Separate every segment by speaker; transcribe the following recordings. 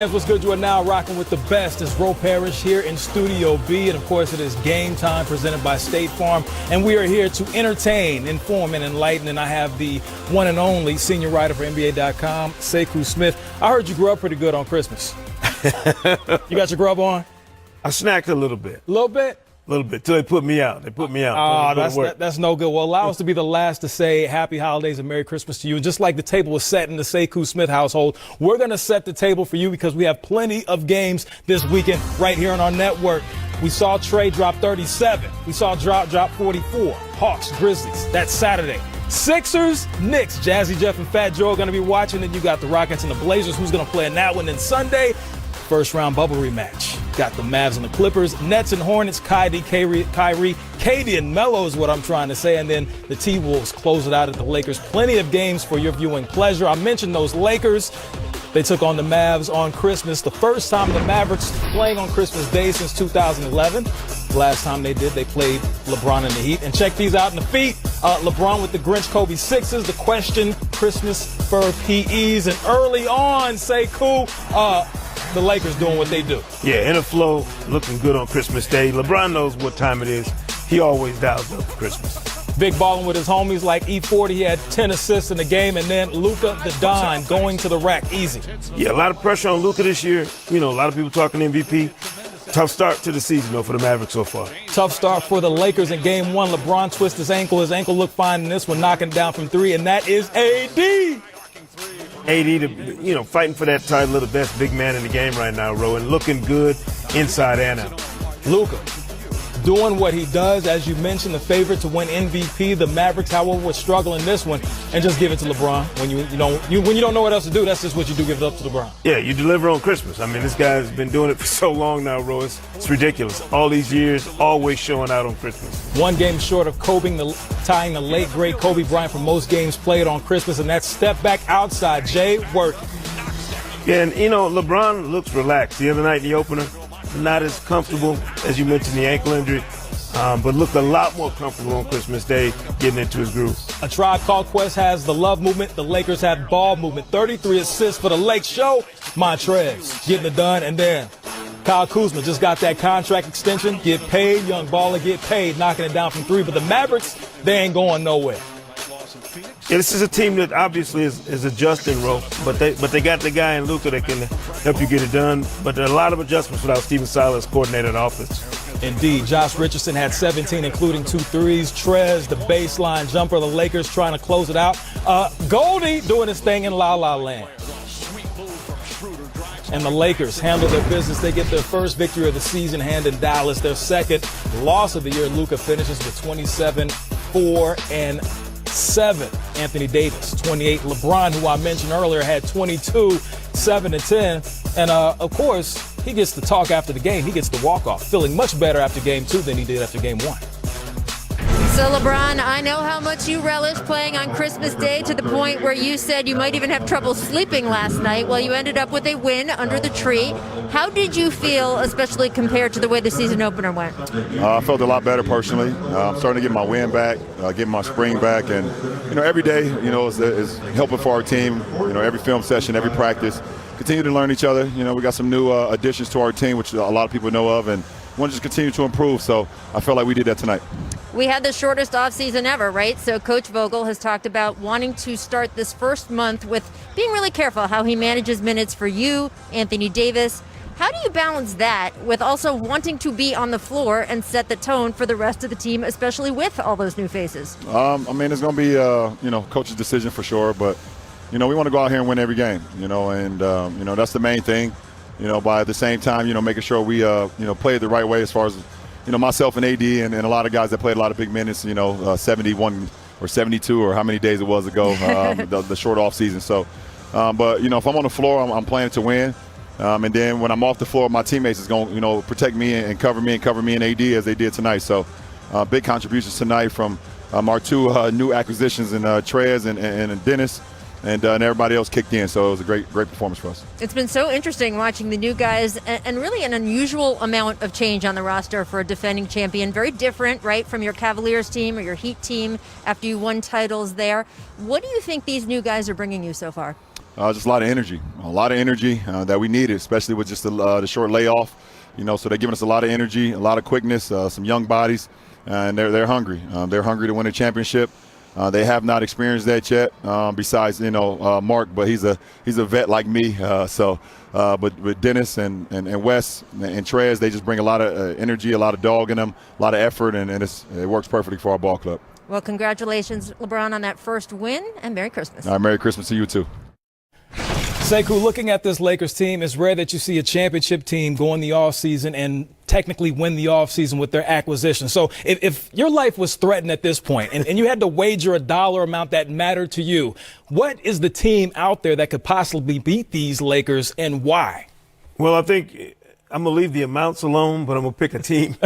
Speaker 1: What's good? You are now rocking with the best. It's Ro Parrish here in Studio B, and of course it is Game Time presented by State Farm, and we are here to entertain, inform, and enlighten. And I have the one and only senior writer for NBA.com, Sekou Smith. I heard you grew up pretty good on Christmas. You got your grub on?
Speaker 2: I snacked a little bit.
Speaker 1: A little bit?
Speaker 2: A little bit, till they put me out.
Speaker 1: That's no good. Well, allow us to be the last to say happy holidays and Merry Christmas to you. And just like the table was set in the Sekou Smith household, we're going to set the table for you because we have plenty of games this weekend right here on our network. We saw Trey drop 37. We saw drop 44. Hawks, Grizzlies. That's Saturday. Sixers, Knicks. Jazzy Jeff and Fat Joe are going to be watching. Then you got the Rockets and the Blazers. Who's going to play in that one? Then Sunday, first round bubble rematch. Got the Mavs and the Clippers, Nets and Hornets, Kyrie, KD and Melo is what I'm trying to say. And then the T-Wolves close it out at the Lakers. Plenty of games for your viewing pleasure. I mentioned those Lakers. They took on the Mavs on Christmas. The first time the Mavericks playing on Christmas Day since 2011. Last time they did, they played LeBron and the Heat. And check these out in the feet. LeBron with the Grinch Kobe sixes, the Question Christmas fur PEs. And early on, Sekou, the Lakers doing what they do.
Speaker 2: Yeah, in a flow, looking good on Christmas Day. LeBron knows what time it is. He always dials up for Christmas.
Speaker 1: Big balling with his homies like E40. He had 10 assists in the game. And then Luka the Don going to the rack. Easy.
Speaker 2: Yeah, a lot of pressure on Luka this year. You know, a lot of people talking MVP. Tough start to the season, though, for the Mavericks so far.
Speaker 1: Tough start for the Lakers in Game 1. LeBron twists his ankle. His ankle looked fine in this one, knocking down from three. And that is AD.
Speaker 2: Fighting for that title of the best big man in the game right now, Ro, and looking good inside and out.
Speaker 1: Luka doing what he does, as you mentioned, the favorite to win MVP. The Mavericks, however, would struggle in this one, and just give it to LeBron. When you don't know what else to do, that's just what you do. Give it up to LeBron.
Speaker 2: Yeah, you deliver on Christmas. I mean, this guy's been doing it for so long now, Ro. It's ridiculous. All these years, always showing out on Christmas.
Speaker 1: One game short of tying the late great Kobe Bryant for most games played on Christmas, and that's step back outside. Jay working.
Speaker 2: Yeah, and LeBron looks relaxed. The other night in the opener, not as comfortable as you mentioned the ankle injury, but looked a lot more comfortable on Christmas Day getting into his groove.
Speaker 1: A Tribe Called Quest has the love movement. The Lakers have ball movement. 33 assists for the Lake Show. Montrez getting it done. And then Kyle Kuzma just got that contract extension. Get paid. Young baller get paid. Knocking it down from three. But the Mavericks, they ain't going nowhere.
Speaker 2: Yeah, this is a team that obviously is adjusting, Ro, but they got the guy in Luka that can help you get it done. But there are a lot of adjustments without Steven Silas coordinated offense.
Speaker 1: Indeed. Josh Richardson had 17, including 2 threes. Trez, the baseline jumper. The Lakers trying to close it out. Goldie doing his thing in La La Land. And the Lakers handle their business. They get their first victory of the season, handing Dallas their second loss of the year. Luka finishes with 27, 4, and 7. Anthony Davis, 28. LeBron, who I mentioned earlier, had 22, 7, and 10. And, of course, he gets to talk after the game. He gets the walk-off, feeling much better after Game 2 than he did after Game 1.
Speaker 3: So, LeBron, I know how much you relish playing on Christmas Day to the point where you said you might even have trouble sleeping last night. Well, you ended up with a win under the tree. How did you feel, especially compared to the way the season opener went?
Speaker 4: I felt a lot better personally. I'm starting to get my wind back, getting my spring back. And, every day, is helping for our team. Every film session, every practice. Continue to learn each other. We got some new additions to our team, which a lot of people know of. And want to just continue to improve. So I felt like we did that tonight.
Speaker 3: We had the shortest offseason ever, right? So Coach Vogel has talked about wanting to start this first month with being really careful how he manages minutes for you, Anthony Davis. How do you balance that with also wanting to be on the floor and set the tone for the rest of the team, especially with all those new faces?
Speaker 4: It's going to be, coach's decision for sure. But, we want to go out here and win every game, and that's the main thing. By the same time, making sure we, play it the right way as far as, myself and AD and a lot of guys that played a lot of big minutes, 71 or 72 or how many days it was ago, the short off season. So, but, if I'm on the floor, I'm playing to win. And then when I'm off the floor, my teammates is going to, protect me and cover me and AD as they did tonight. So big contributions tonight from our 2 new acquisitions in Trez and Dennis. And everybody else kicked in, so it was a great performance for us.
Speaker 3: It's been so interesting watching the new guys and really an unusual amount of change on the roster for a defending champion. Very different, right, from your Cavaliers team or your Heat team after you won titles there. What do you think these new guys are bringing you so far?
Speaker 4: just a lot of energy that we needed, especially with just the short layoff. So they're giving us a lot of energy, a lot of quickness, some young bodies, and they're hungry. They're hungry to win a championship. They have not experienced that yet, besides Mark, but he's a vet like me. But with Dennis and Wes and Trez, they just bring a lot of energy, a lot of dog in them, a lot of effort, and it works perfectly for our ball club.
Speaker 3: Well, congratulations, LeBron, on that first win, and Merry Christmas.
Speaker 4: All right, Merry Christmas to you too.
Speaker 1: Sekou, looking at this Lakers team, it's rare that you see a championship team go in the offseason and technically win the offseason with their acquisition. So if your life was threatened at this point and you had to wager a dollar amount that mattered to you, what is the team out there that could possibly beat these Lakers, and why?
Speaker 2: Well, I think I'm going to leave the amounts alone, but I'm going to pick a team.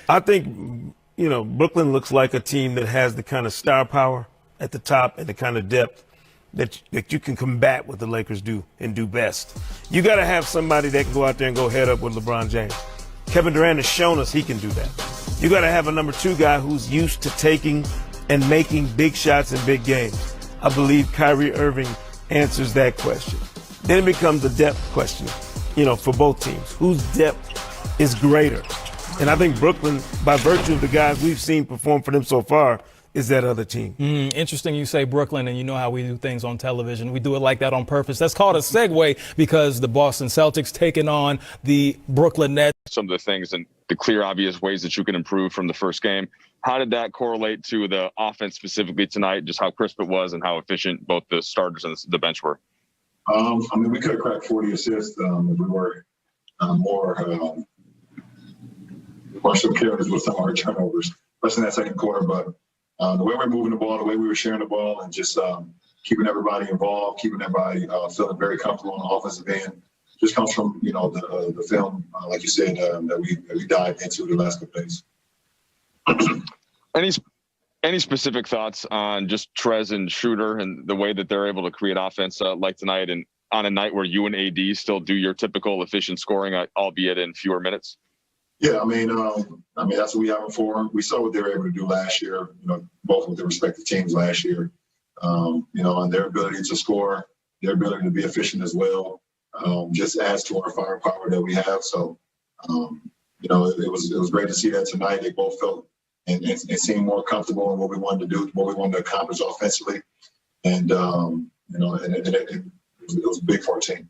Speaker 2: I think, Brooklyn looks like a team that has the kind of star power at the top and the kind of depth that you can combat what the Lakers do and do best. You got to have somebody that can go out there and go head up with LeBron James. Kevin Durant has shown us he can do that. You got to have a number 2 guy who's used to taking and making big shots in big games. I believe Kyrie Irving answers that question. Then it becomes a depth question, for both teams. Whose depth is greater? And I think Brooklyn, by virtue of the guys we've seen perform for them so far, is that other team.
Speaker 1: Interesting you say Brooklyn, and you know how we do things on television. We do it like that on purpose. That's called a segue because the Boston Celtics taking on the Brooklyn Nets.
Speaker 5: Some of the things and the clear, obvious ways that you can improve from the first game. How did that correlate to the offense specifically tonight, just how crisp it was and how efficient both the starters and the bench were?
Speaker 6: We could have cracked 40 assists if we were more so careless with some of our turnovers, especially in that second quarter. But the way we're moving the ball, the way we were sharing the ball, and just keeping everybody involved, keeping everybody feeling very comfortable on the offensive end, just comes from the film, like you said, that we dived into the last couple days.
Speaker 5: Any specific thoughts on just Trez and Schroeder and the way that they're able to create offense like tonight, and on a night where you and AD still do your typical efficient scoring, albeit in fewer minutes?
Speaker 6: Yeah, I mean that's what we have them for. We saw what they were able to do last year, both with their respective teams last year, and their ability to score, their ability to be efficient as well, just adds to our firepower that we have. So, it was great to see that tonight. They both felt and seemed more comfortable in what we wanted to do, what we wanted to accomplish offensively, and it was big for our team.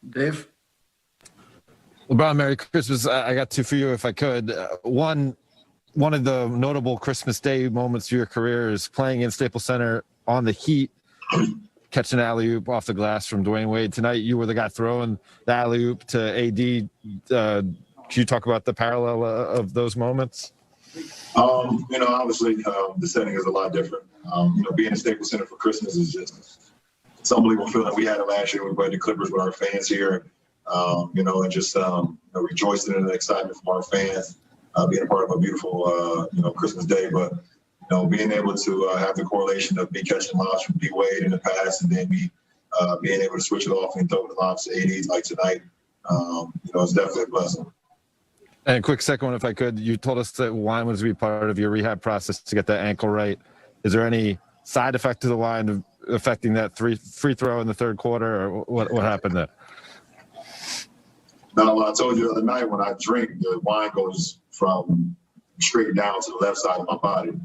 Speaker 7: Dave?
Speaker 8: LeBron, Merry Christmas. I got 2 for you if I could. One of the notable Christmas Day moments of your career is playing in Staples Center on the Heat, catching an alley-oop off the glass from Dwayne Wade. Tonight, you were the guy throwing the alley-oop to AD. Can you talk about the parallel of those moments?
Speaker 6: Obviously, the setting is a lot different. Being in Staples Center for Christmas is just it's an unbelievable feeling. We had it last year. We played the Clippers with our fans here. And just rejoicing in the excitement from our fans, being a part of a beautiful, Christmas day. But, being able to have the correlation of me catching lobs from D Wade in the past, and then me being able to switch it off and throw the lobs to ADs like tonight, it's definitely a blessing.
Speaker 8: And a quick second one, if I could. You told us that wine was to be part of your rehab process to get that ankle right. Is there any side effect to the wine affecting that free throw in the third quarter, or what happened there?
Speaker 6: No, I told you the other night, when I drink, the wine goes from straight down to the left side of my body.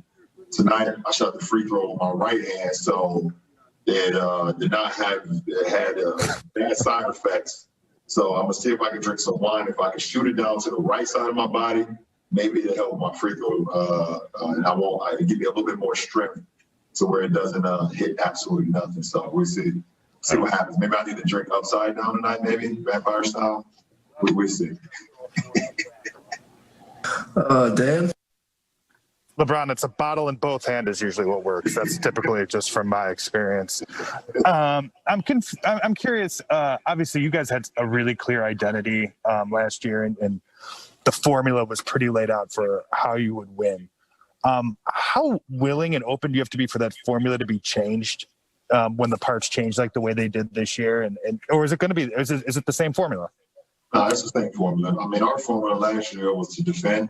Speaker 6: Tonight, I shot the free throw with my right hand, so it had bad side effects. So I'm gonna see if I can drink some wine. If I can shoot it down to the right side of my body, maybe it'll help my free throw, and I can give me a little bit more strength to where it doesn't hit absolutely nothing. So we'll see what happens. Maybe I need to drink upside down tonight, maybe vampire style. We see.
Speaker 7: Dan?
Speaker 9: LeBron, it's a bottle in both hands is usually what works. That's typically just from my experience. I'm curious. Obviously, you guys had a really clear identity last year, and the formula was pretty laid out for how you would win. How willing and open do you have to be for that formula to be changed when the parts change like the way they did this year? Or is it going to be? Is it the same formula?
Speaker 6: No, it's the same formula. I mean, our formula last year was to defend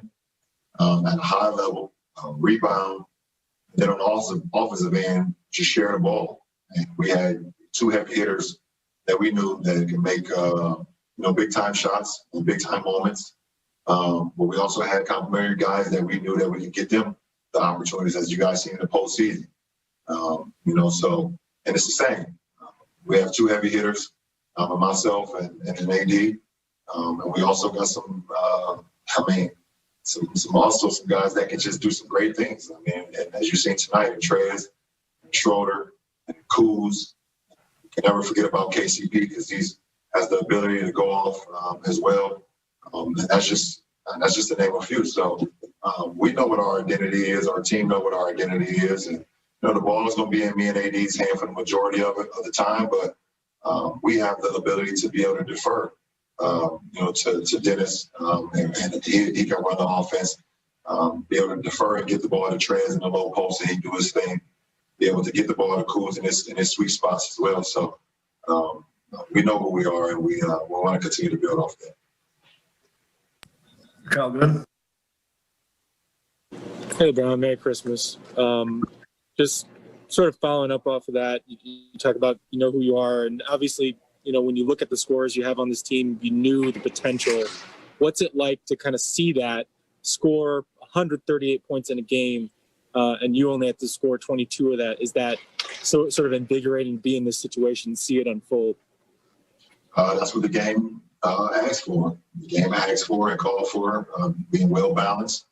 Speaker 6: at a high level, rebound, then on the offensive end, just share the ball. And we had 2 heavy hitters that we knew that could make, big time shots and big time moments. But we also had complementary guys that we knew that we could get them the opportunities, as you guys see in the postseason. And it's the same. We have 2 heavy hitters, myself and an AD. And we also got some guys that can just do some great things. I mean, and as you've seen tonight, Trez, and Schroeder, and Kuz. You can never forget about KCP because he has the ability to go off as well. And that's just the name of a few. So we know what our identity is. Our team know what our identity is. And, the ball is going to be in me and AD's hand for the majority of the time. But we have the ability to be able to defer, to Dennis. And he can run the offense, be able to defer and get the ball to Trez in the low post and he do his thing. Be able to get the ball to Kuz in his sweet spots as well. So we know who we are, and we want to continue to build off that.
Speaker 7: Kyle, good.
Speaker 10: Hey, Brown. Merry Christmas. Just sort of following up off of that, you talk about who you are, and obviously when you look at the scores you have on this team, you knew the potential. What's it like to kind of see that score 138 points in a game? And you only have to score 22 of that. Is that sort of invigorating to be in this situation, see it unfold?
Speaker 6: That's what the game asks for. The game asks for and called for being well balanced.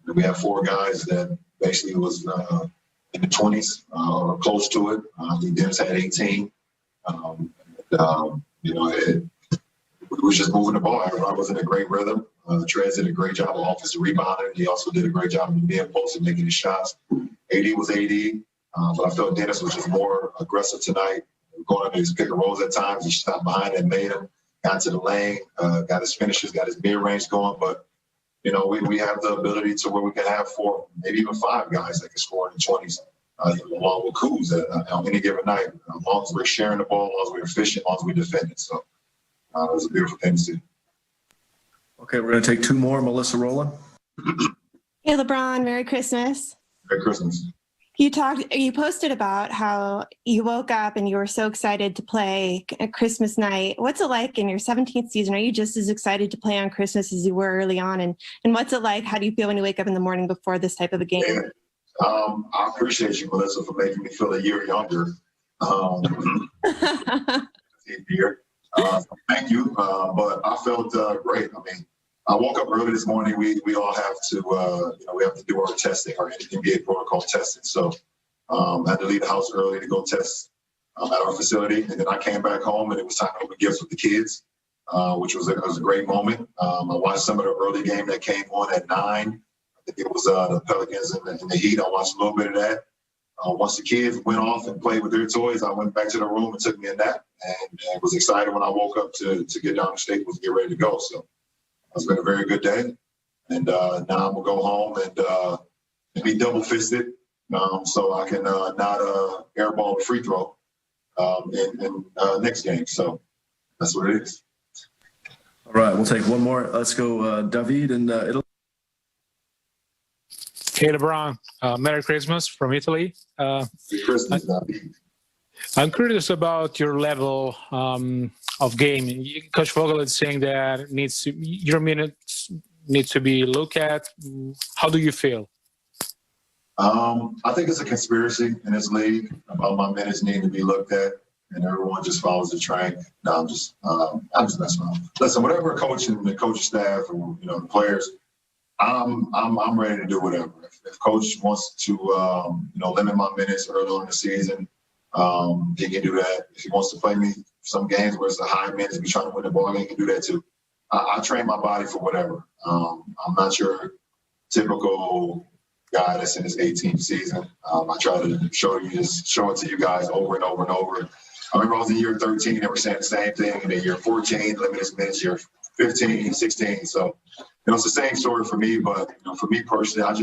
Speaker 6: And we have 4 guys that basically was in the 20s or close to it. I think Dennis had 18. We was just moving the ball. Everybody was in a great rhythm. Trez did a great job of offensive rebounding. He also did a great job of being post and making his shots. AD was AD, but I felt Dennis was just more aggressive tonight, going into his pick and rolls at times. He stopped behind and made him, got to the lane, got his finishes, got his mid-range going. But, we have the ability to where we can have 4, maybe even 5 guys that can score in the 20s, along with Kuz on any given night, as long as we're sharing the ball, as long as we're efficient, as long as we're defending. So it was a beautiful thing to see.
Speaker 7: Okay, we're going to take 2 more. Melissa Rowland.
Speaker 11: Hey, LeBron, Merry Christmas.
Speaker 6: Merry Christmas.
Speaker 11: You posted about how you woke up and you were so excited to play at Christmas night. What's it like in your 17th season? Are you just as excited to play on Christmas as you were early on? And what's it like? How do you feel when you wake up in the morning before this type of a game?
Speaker 6: Yeah. I appreciate you, Melissa, for making me feel a year younger. Thank you. But I felt great. I mean, I woke up early this morning. We all have to, we have to do our testing, our NBA protocol testing. So I had to leave the house early to go test at our facility. And then I came back home and it was time to open gifts with the kids, which was a great moment. I watched some of the early game that came on at 9. I think it was the Pelicans and the Heat. I watched a little bit of that. Once the kids went off and played with their toys, I went back to the room and took me a nap and was excited when I woke up to get down to Staples and get ready to go. So it's been a very good day. And now I'm going to go home and be double-fisted so I can not airball the free throw in next game. So that's what it is.
Speaker 7: All right, we'll take 1 more. Let's go, David in Italy.
Speaker 12: Hey, LeBron. Merry Christmas from Italy.
Speaker 6: Merry Christmas, David.
Speaker 12: I'm curious about your level of game. Coach Vogel is saying that your minutes need to be looked at. How do you feel?
Speaker 6: I think it's a conspiracy in this league about my minutes needing to be looked at, and everyone just follows the train. No, I'm just messing around. Listen, whatever a coach and the coaching staff or the players, I'm ready to do whatever. If coach wants to limit my minutes early on in the season, he can do that. If he wants to play me some games where it's a high minutes, be trying to win the ball game, he can do that too. I train my body for whatever. I'm not your typical guy that's in his 18th season. I try to show it to you guys over and over and over. I remember I was in year 13, they were saying the same thing. And then year 14, limited minutes, year 15, 16. So, it's the same story for me. But, for me personally, I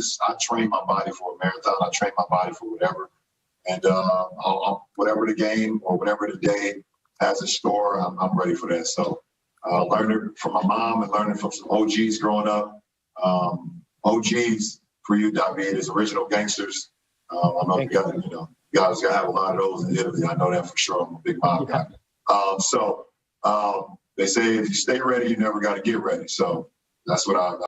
Speaker 6: train my body for a marathon. I train my body for whatever. And whatever the game or whatever the day has in store, I'm ready for that. So learning from my mom and learning from some OGs growing up. OGs for you, David, is original gangsters. I know you guys got to have a lot of those in Italy. I know that for sure. I'm a big Mob guy. They say if you stay ready, you never got to get ready. So that's what I